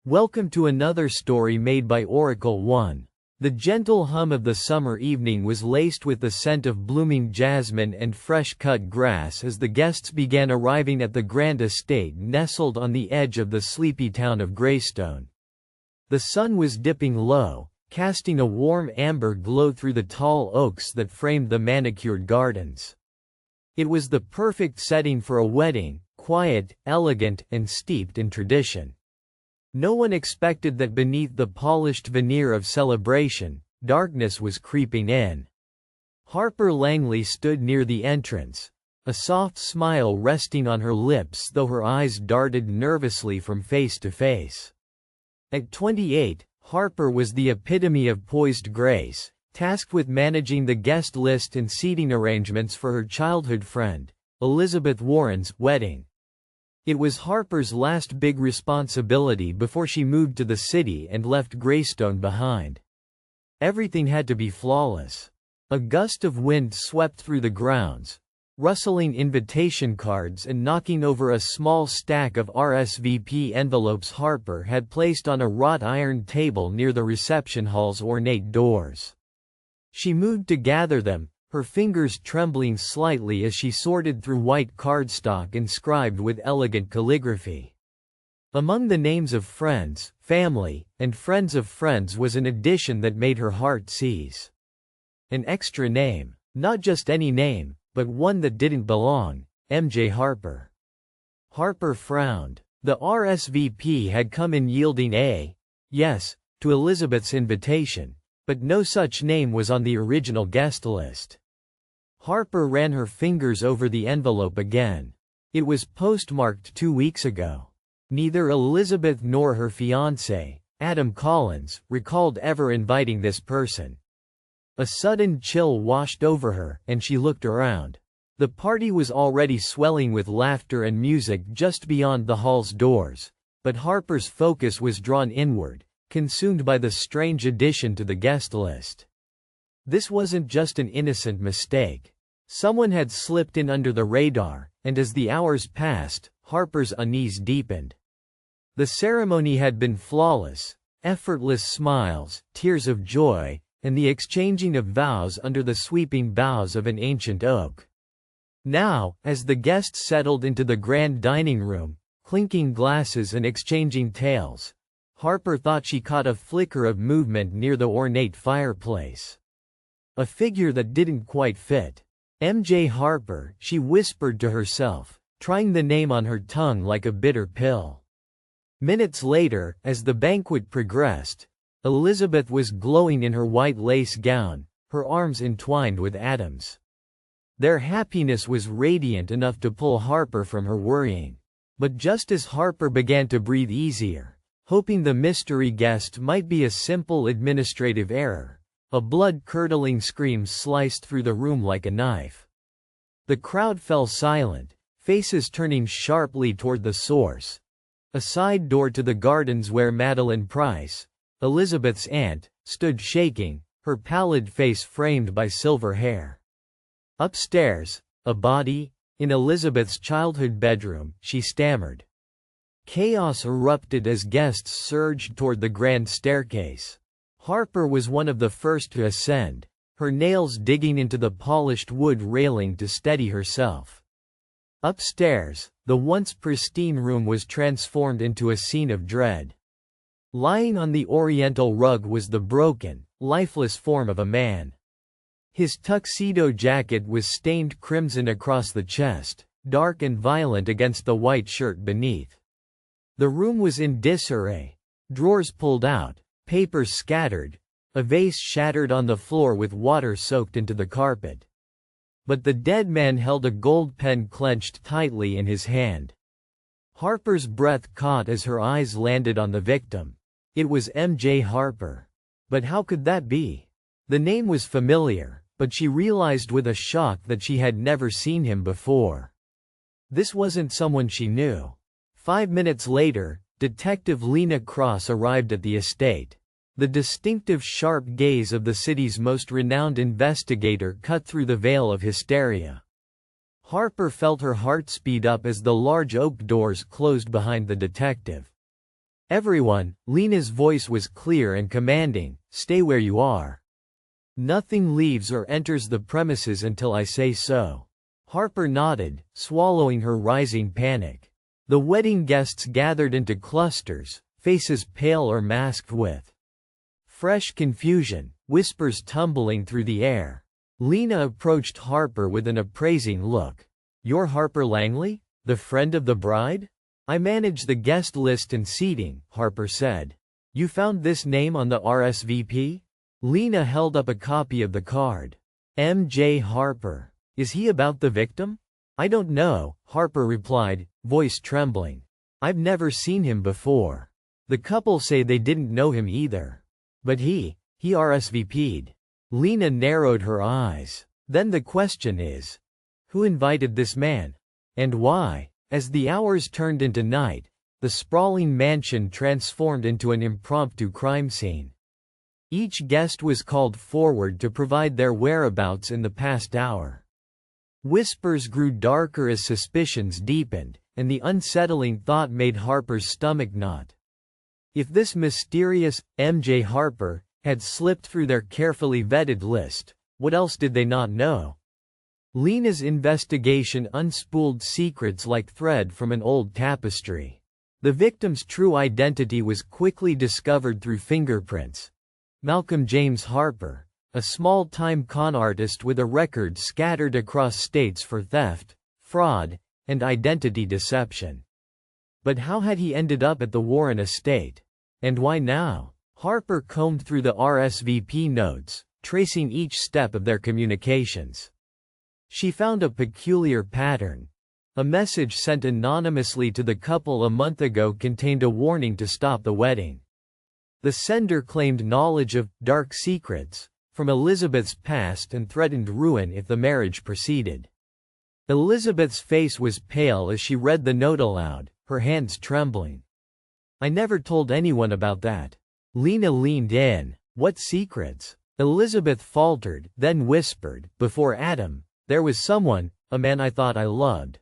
Welcome to another story made by Oracle One. The gentle hum of the summer evening was laced with the scent of blooming jasmine and fresh-cut grass as the guests began arriving at the grand estate nestled on the edge of the sleepy town of Greystone. The sun was dipping low, casting a warm amber glow through the tall oaks that framed the manicured gardens. It was the perfect setting for a wedding, quiet, elegant, and steeped in tradition. No one expected that beneath the polished veneer of celebration, darkness was creeping in. Harper Langley stood near the entrance, a soft smile resting on her lips though her eyes darted nervously from face to face. At 28, Harper was the epitome of poised grace, tasked with managing the guest list and seating arrangements for her childhood friend, Elizabeth Warren's, wedding. It was Harper's last big responsibility before she moved to the city and left Greystone behind. Everything had to be flawless. A gust of wind swept through the grounds, rustling invitation cards and knocking over a small stack of RSVP envelopes Harper had placed on a wrought iron table near the reception hall's ornate doors. She moved to gather them, her fingers trembling slightly as she sorted through white cardstock inscribed with elegant calligraphy. Among the names of friends, family, and friends of friends was an addition that made her heart seize. An extra name, not just any name, but one that didn't belong, MJ Harper. Harper frowned. The RSVP had come in yielding a yes to Elizabeth's invitation, but no such name was on the original guest list. Harper ran her fingers over the envelope again. It was postmarked 2 weeks ago. Neither Elizabeth nor her fiancé, Adam Collins, recalled ever inviting this person. A sudden chill washed over her, and she looked around. The party was already swelling with laughter and music just beyond the hall's doors, but Harper's focus was drawn inward, consumed by the strange addition to the guest list. This wasn't just an innocent mistake. Someone had slipped in under the radar, and as the hours passed, Harper's unease deepened. The ceremony had been flawless, effortless smiles, tears of joy, and the exchanging of vows under the sweeping boughs of an ancient oak. Now, as the guests settled into the grand dining room, clinking glasses and exchanging tales, Harper thought she caught a flicker of movement near the ornate fireplace. A figure that didn't quite fit. MJ Harper, she whispered to herself, trying the name on her tongue like a bitter pill. Minutes later, as the banquet progressed, Elizabeth was glowing in her white lace gown, her arms entwined with Adam's. Their happiness was radiant enough to pull Harper from her worrying. But just as Harper began to breathe easier, hoping the mystery guest might be a simple administrative error, a blood-curdling scream sliced through the room like a knife. The crowd fell silent, faces turning sharply toward the source. A side door to the gardens where Madeline Price, Elizabeth's aunt, stood shaking, her pallid face framed by silver hair. Upstairs, a body? In Elizabeth's childhood bedroom, she stammered. Chaos erupted as guests surged toward the grand staircase. Harper was one of the first to ascend, her nails digging into the polished wood railing to steady herself. Upstairs, the once pristine room was transformed into a scene of dread. Lying on the oriental rug was the broken, lifeless form of a man. His tuxedo jacket was stained crimson across the chest, dark and violent against the white shirt beneath. The room was in disarray. Drawers pulled out, papers scattered, a vase shattered on the floor with water soaked into the carpet. But the dead man held a gold pen clenched tightly in his hand. Harper's breath caught as her eyes landed on the victim. It was MJ Harper. But how could that be? The name was familiar, but she realized with a shock that she had never seen him before. This wasn't someone she knew. 5 minutes later, Detective Lena Cross arrived at the estate. The distinctive sharp gaze of the city's most renowned investigator cut through the veil of hysteria. Harper felt her heart speed up as the large oak doors closed behind the detective. Everyone, Lena's voice was clear and commanding, stay where you are. Nothing leaves or enters the premises until I say so. Harper nodded, swallowing her rising panic. The wedding guests gathered into clusters, faces pale or masked with fresh confusion, whispers tumbling through the air. Lena approached Harper with an appraising look. You're Harper Langley, the friend of the bride? I manage the guest list and seating, Harper said. You found this name on the RSVP? Lena held up a copy of the card. M.J. Harper. Is he about the victim? I don't know, Harper replied, voice trembling. I've never seen him before. The couple say they didn't know him either. But he RSVP'd. Lena narrowed her eyes. Then the question is, who invited this man? And why? As the hours turned into night, the sprawling mansion transformed into an impromptu crime scene. Each guest was called forward to provide their whereabouts in the past hour. Whispers grew darker as suspicions deepened, and the unsettling thought made Harper's stomach knot. If this mysterious M.J. Harper had slipped through their carefully vetted list, what else did they not know? Lena's investigation unspooled secrets like thread from an old tapestry. The victim's true identity was quickly discovered through fingerprints. Malcolm James Harper, a small-time con artist with a record scattered across states for theft, fraud, and identity deception. But how had he ended up at the Warren estate? And why now? Harper combed through the RSVP notes, tracing each step of their communications. She found a peculiar pattern. A message sent anonymously to the couple a month ago contained a warning to stop the wedding. The sender claimed knowledge of dark secrets from Elizabeth's past and threatened ruin if the marriage proceeded. Elizabeth's face was pale as she read the note aloud, her hands trembling. I never told anyone about that. Lena leaned in. What secrets? Elizabeth faltered, then whispered, before Adam, there was someone, a man I thought I loved.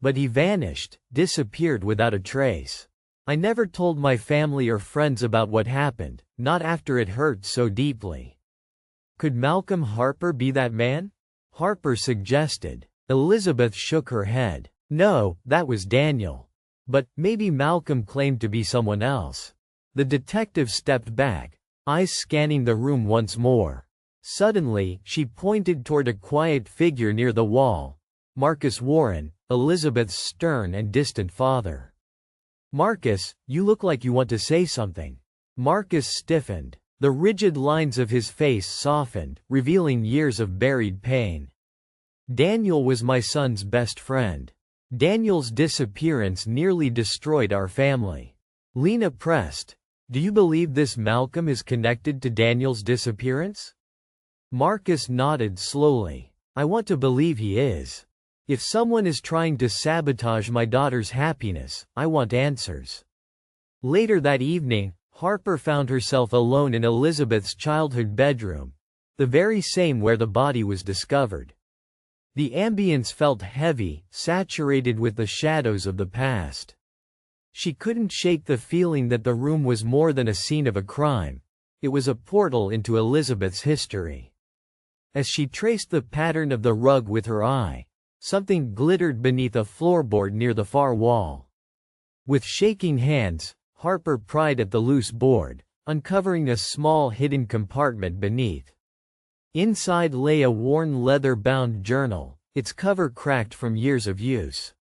But he vanished, disappeared without a trace. I never told my family or friends about what happened, not after it hurt so deeply. Could Malcolm Harper be that man? Harper suggested. Elizabeth shook her head. No, that was Daniel. But maybe Malcolm claimed to be someone else. The detective stepped back, eyes scanning the room once more. Suddenly, she pointed toward a quiet figure near the wall. Marcus Warren, Elizabeth's stern and distant father. Marcus, you look like you want to say something. Marcus stiffened. The rigid lines of his face softened, revealing years of buried pain. Daniel was my son's best friend. Daniel's disappearance nearly destroyed our family. Lena pressed. Do you believe this Malcolm is connected to Daniel's disappearance? Marcus nodded slowly. I want to believe he is. If someone is trying to sabotage my daughter's happiness, I want answers. Later that evening, Harper found herself alone in Elizabeth's childhood bedroom, the very same where the body was discovered. The ambience felt heavy, saturated with the shadows of the past. She couldn't shake the feeling that the room was more than a scene of a crime. It was a portal into Elizabeth's history. As she traced the pattern of the rug with her eye, something glittered beneath a floorboard near the far wall. With shaking hands, Harper pried at the loose board, uncovering a small hidden compartment beneath. Inside lay a worn leather-bound journal, its cover cracked from years of use.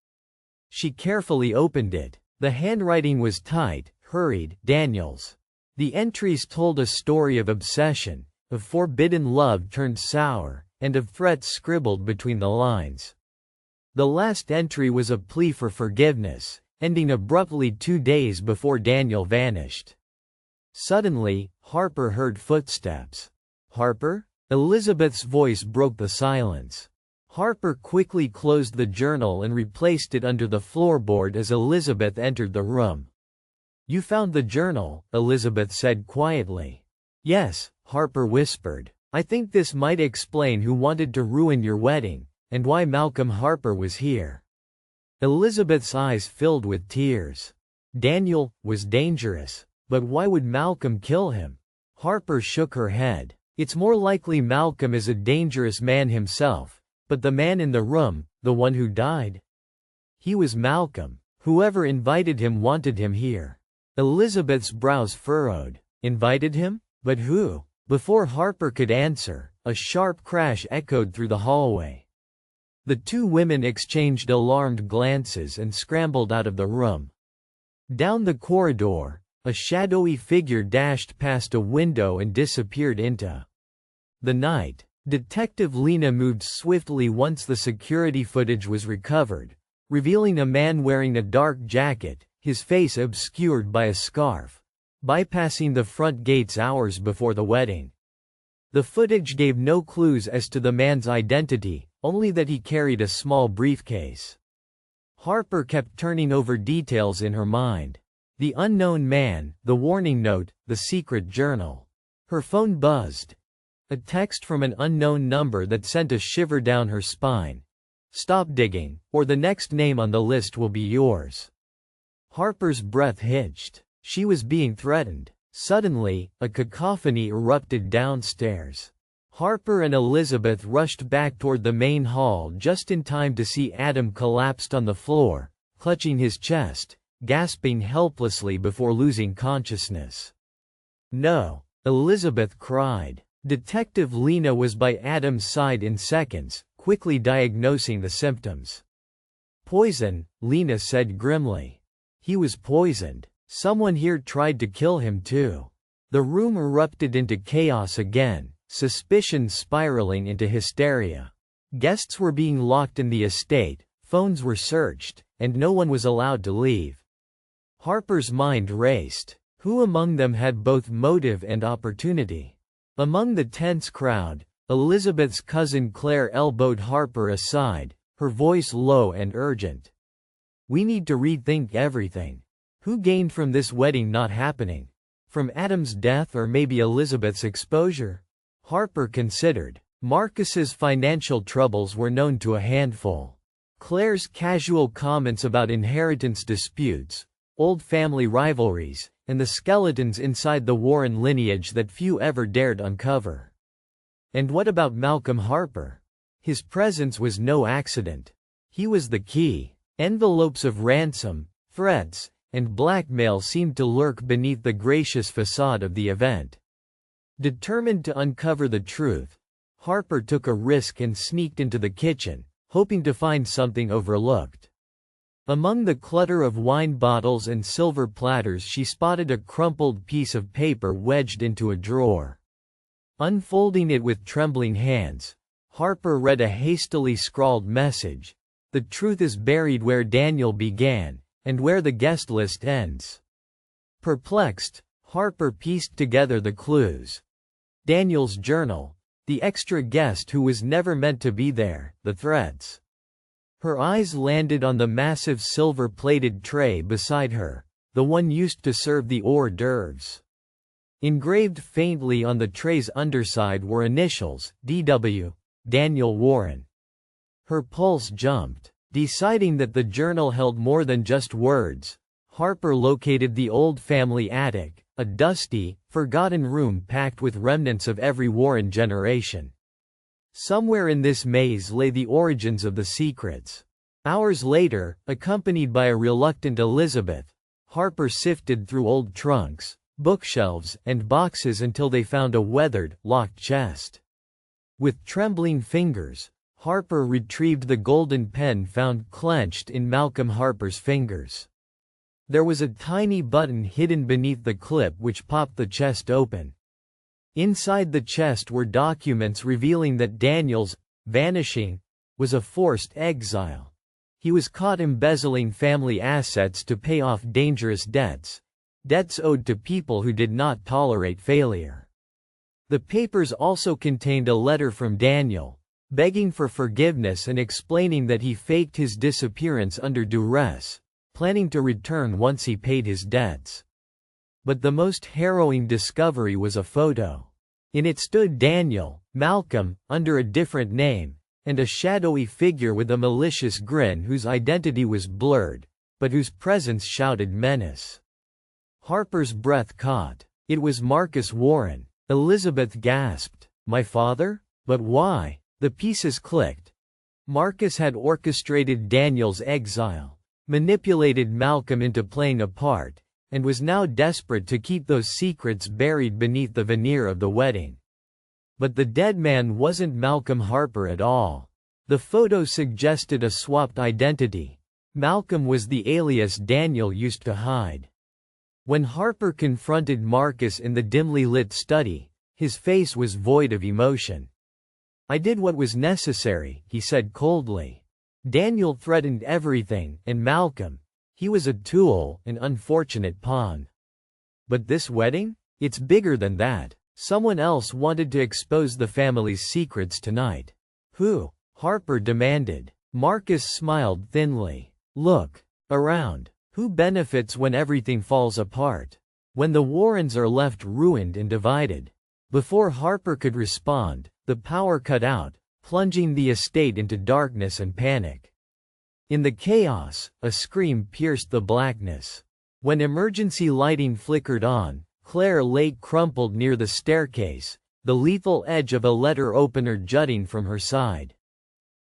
She carefully opened it. The handwriting was tight, hurried, Daniel's. The entries told a story of obsession, of forbidden love turned sour, and of threats scribbled between the lines. The last entry was a plea for forgiveness, ending abruptly 2 days before Daniel vanished. Suddenly, Harper heard footsteps. Harper? Elizabeth's voice broke the silence. Harper quickly closed the journal and replaced it under the floorboard as Elizabeth entered the room. You found the journal, Elizabeth said quietly. Yes, Harper whispered. I think this might explain who wanted to ruin your wedding, and why Malcolm Harper was here. Elizabeth's eyes filled with tears. Daniel was dangerous, but why would Malcolm kill him? Harper shook her head. It's more likely Malcolm is a dangerous man himself, but the man in the room, the one who died? He was Malcolm. Whoever invited him wanted him here. Elizabeth's brows furrowed. Invited him? But who? Before Harper could answer, a sharp crash echoed through the hallway. The two women exchanged alarmed glances and scrambled out of the room. Down the corridor, a shadowy figure dashed past a window and disappeared into the night. Detective Lena moved swiftly once the security footage was recovered, revealing a man wearing a dark jacket, his face obscured by a scarf, bypassing the front gates hours before the wedding. The footage gave no clues as to the man's identity, only that he carried a small briefcase. Harper kept turning over details in her mind. The unknown man, the warning note, the secret journal. Her phone buzzed. A text from an unknown number that sent a shiver down her spine. Stop digging, or the next name on the list will be yours. Harper's breath hitched. She was being threatened. Suddenly, a cacophony erupted downstairs. Harper and Elizabeth rushed back toward the main hall just in time to see Adam collapsed on the floor, clutching his chest, gasping helplessly before losing consciousness. No! Elizabeth cried. Detective Lena was by Adam's side in seconds, quickly diagnosing the symptoms. Poison, Lena said grimly. He was poisoned. Someone here tried to kill him too. The room erupted into chaos again, suspicion spiraling into hysteria. Guests were being locked in the estate, phones were searched, and no one was allowed to leave. Harper's mind raced. Who among them had both motive and opportunity? Among the tense crowd, Elizabeth's cousin Claire elbowed Harper aside, her voice low and urgent. We need to rethink everything. Who gained from this wedding not happening? From Adam's death or maybe Elizabeth's exposure? Harper considered. Marcus's financial troubles were known to a handful. Claire's casual comments about inheritance disputes, old family rivalries, and the skeletons inside the Warren lineage that few ever dared uncover. And what about Malcolm Harper? His presence was no accident. He was the key. Envelopes of ransom, threats, and blackmail seemed to lurk beneath the gracious facade of the event. Determined to uncover the truth, Harper took a risk and sneaked into the kitchen, hoping to find something overlooked. Among the clutter of wine bottles and silver platters she spotted a crumpled piece of paper wedged into a drawer. Unfolding it with trembling hands, Harper read a hastily scrawled message. The truth is buried where Daniel began, and where the guest list ends. Perplexed, Harper pieced together the clues. Daniel's journal, the extra guest who was never meant to be there, the threads. Her eyes landed on the massive silver-plated tray beside her, the one used to serve the hors d'oeuvres. Engraved faintly on the tray's underside were initials, D.W., Daniel Warren. Her pulse jumped. Deciding that the journal held more than just words, Harper located the old family attic, a dusty, forgotten room packed with remnants of every Warren generation. Somewhere in this maze lay the origins of the secrets. Hours later, accompanied by a reluctant Elizabeth, Harper sifted through old trunks, bookshelves, and boxes until they found a weathered, locked chest. With trembling fingers, Harper retrieved the golden pen found clenched in Malcolm Harper's fingers. There was a tiny button hidden beneath the clip which popped the chest open. Inside the chest were documents revealing that Daniel's vanishing was a forced exile. He was caught embezzling family assets to pay off dangerous debts owed to people who did not tolerate failure. The papers also contained a letter from Daniel, begging for forgiveness and explaining that he faked his disappearance under duress, planning to return once he paid his debts. But the most harrowing discovery was a photo. In it stood Daniel, Malcolm, under a different name, and a shadowy figure with a malicious grin whose identity was blurred, but whose presence shouted menace. Harper's breath caught. It was Marcus Warren. Elizabeth gasped. My father? But why? The pieces clicked. Marcus had orchestrated Daniel's exile, manipulated Malcolm into playing a part, and was now desperate to keep those secrets buried beneath the veneer of the wedding. But the dead man wasn't Malcolm Harper at all. The photo suggested a swapped identity. Malcolm was the alias Daniel used to hide. When Harper confronted Marcus in the dimly lit study, his face was void of emotion. I did what was necessary, he said coldly. Daniel threatened everything, and Malcolm, he was a tool, an unfortunate pawn. But this wedding? It's bigger than that. Someone else wanted to expose the family's secrets tonight. Who? Harper demanded. Marcus smiled thinly. Look around. Who benefits when everything falls apart? When the Warrens are left ruined and divided? Before Harper could respond, the power cut out, plunging the estate into darkness and panic. In the chaos, a scream pierced the blackness. When emergency lighting flickered on, Claire lay crumpled near the staircase, the lethal edge of a letter opener jutting from her side.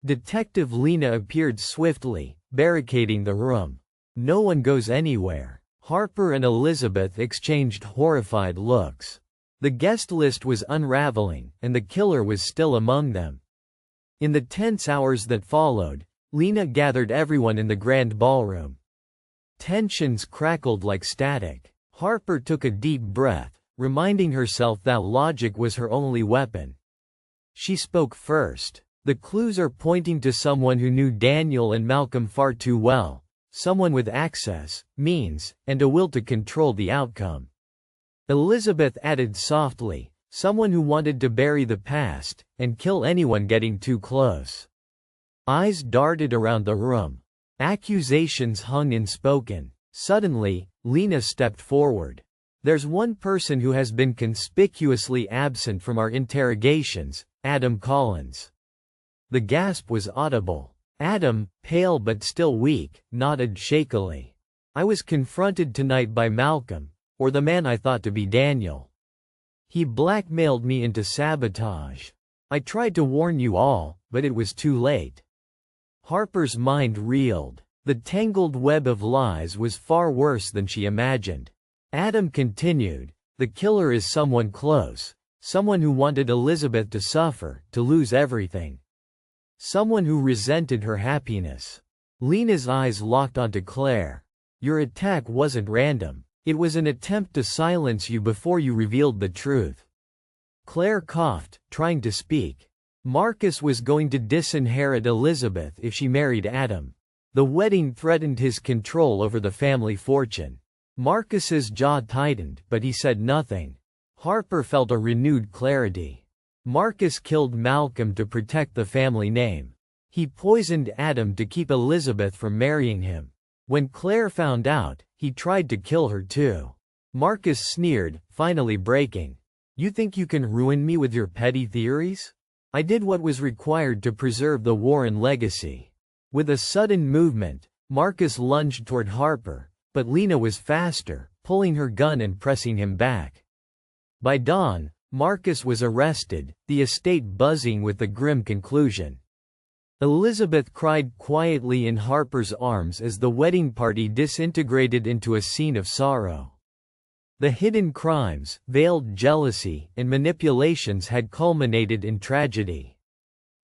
Detective Lena appeared swiftly, barricading the room. No one goes anywhere. Harper and Elizabeth exchanged horrified looks. The guest list was unraveling, and the killer was still among them. In the tense hours that followed, Lena gathered everyone in the grand ballroom. Tensions crackled like static. Harper took a deep breath, reminding herself that logic was her only weapon. She spoke first. The clues are pointing to someone who knew Daniel and Malcolm far too well, someone with access, means, and a will to control the outcome. Elizabeth added softly, someone who wanted to bury the past, and kill anyone getting too close. Eyes darted around the room. Accusations hung unspoken. Suddenly, Lena stepped forward. There's one person who has been conspicuously absent from our interrogations, Adam Collins. The gasp was audible. Adam, pale but still weak, nodded shakily. I was confronted tonight by Malcolm, or the man I thought to be Daniel. He blackmailed me into sabotage. I tried to warn you all, but it was too late. Harper's mind reeled. The tangled web of lies was far worse than she imagined. Adam continued, the killer is someone close, someone who wanted Elizabeth to suffer, to lose everything. Someone who resented her happiness. Lena's eyes locked onto Claire. Your attack wasn't random. It was an attempt to silence you before you revealed the truth. Claire coughed, trying to speak. Marcus was going to disinherit Elizabeth if she married Adam. The wedding threatened his control over the family fortune. Marcus's jaw tightened, but he said nothing. Harper felt a renewed clarity. Marcus killed Malcolm to protect the family name. He poisoned Adam to keep Elizabeth from marrying him. When Claire found out, he tried to kill her too. Marcus sneered, finally breaking. You think you can ruin me with your petty theories? I did what was required to preserve the Warren legacy. With a sudden movement, Marcus lunged toward Harper, but Lena was faster, pulling her gun and pressing him back. By dawn, Marcus was arrested, the estate buzzing with the grim conclusion. Elizabeth cried quietly in Harper's arms as the wedding party disintegrated into a scene of sorrow. The hidden crimes, veiled jealousy, and manipulations had culminated in tragedy.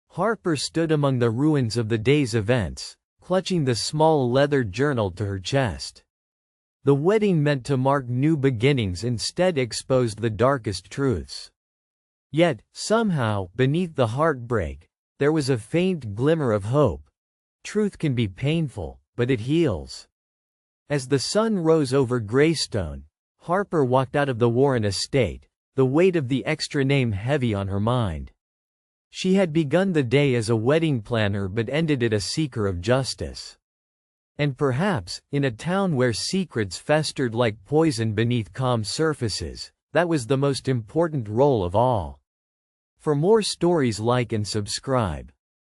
Harper stood among the ruins of the day's events, clutching the small leather journal to her chest. The wedding meant to mark new beginnings instead exposed the darkest truths. Yet, somehow, beneath the heartbreak, there was a faint glimmer of hope. Truth can be painful, but it heals. As the sun rose over Greystone, Harper walked out of the Warren estate, the weight of the extra name heavy on her mind. She had begun the day as a wedding planner but ended it a seeker of justice. And perhaps, in a town where secrets festered like poison beneath calm surfaces, that was the most important role of all. For more stories, like and subscribe.